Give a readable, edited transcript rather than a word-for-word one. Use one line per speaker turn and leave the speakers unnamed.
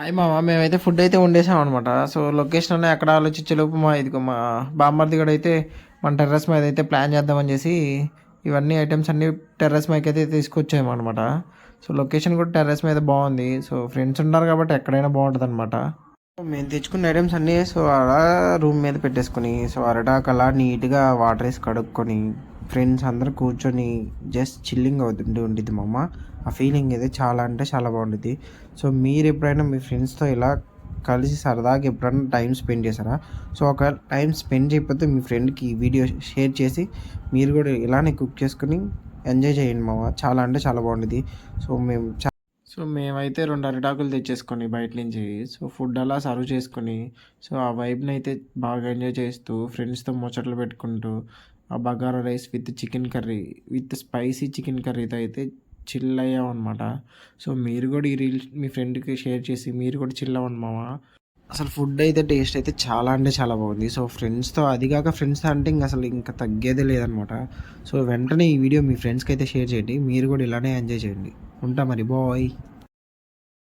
అయి మామ మేమైతే ఫుడ్ అయితే వండేసాం అనమాట. సో, లొకేషన్ ఎక్కడ ఆలోచించేలోపు ఇదిగో మా బామ్మర్ది గడైతే మన టెర్రస్ మీద అయితే ప్లాన్ చేద్దామని చేసి ఇవన్నీ ఐటెమ్స్ అన్నీ టెర్రస్ మీదకైతే తీసుకొచ్చామనమాట. సో, లొకేషన్ కూడా టెర్రస్ మీద బాగుంది. సో, ఫ్రెండ్స్ ఉన్నారు కాబట్టి ఎక్కడైనా బాగుంటుందన్నమాట. మేము తెచ్చుకున్న ఐటమ్స్ అన్నీ సో అలా రూమ్ మీద పెట్టేసుకొని సో అరటాకు అలా నీట్గా వాటర్ వేసి కడుక్కొని ఫ్రెండ్స్ అందరూ కూర్చొని జస్ట్ చిల్లింగ్ అవుతుంటే ఉండిద్ది మా అమ్మ. ఆ ఫీలింగ్ అయితే చాలా అంటే చాలా బాగుంటుంది. సో మీరు ఎప్పుడైనా మీ ఫ్రెండ్స్తో ఇలా కలిసి సరదాగా ఎప్పుడైనా టైం స్పెండ్ చేశారా? సో ఒకవేళ టైం స్పెండ్ చేయకపోతే మీ ఫ్రెండ్కి ఈ వీడియో షేర్ చేసి మీరు కూడా ఇలానే కుక్ చేసుకుని ఎంజాయ్ చేయండి మామ. చాలా అంటే చాలా బాగుంటుంది. సో మేమైతే 2 అరిటాకులు తెచ్చేసుకొని బయట నుంచి సో ఫుడ్ అలా సర్వ్ చేసుకొని సో ఆ వైబ్ని అయితే బాగా ఎంజాయ్ చేస్తూ ఫ్రెండ్స్తో ముచ్చట్లు పెట్టుకుంటూ ఆ bagara rice with chicken curry with spicy chicken కర్రీతో అయితే చిల్ అయ్యామన్నమాట. సో మీరు కూడా ఈ రీల్స్ మీ ఫ్రెండ్కి షేర్ చేసి మీరు కూడా చిల్ అవ్వండి మామ. అసలు ఫుడ్ అయితే టేస్ట్ అయితే చాలా అంటే చాలా బాగుంది. సో ఫ్రెండ్స్తో అది కాక ఫ్రెండ్స్ అంటే ఇంకా తగ్గేదే లేదనమాట. సో వెంటనే ఈ వీడియో మీ ఫ్రెండ్స్కి అయితే షేర్ చేయండి. మీరు కూడా ఇలానే ఎంజాయ్ చేయండి. ఉంటా మరి బాయ్.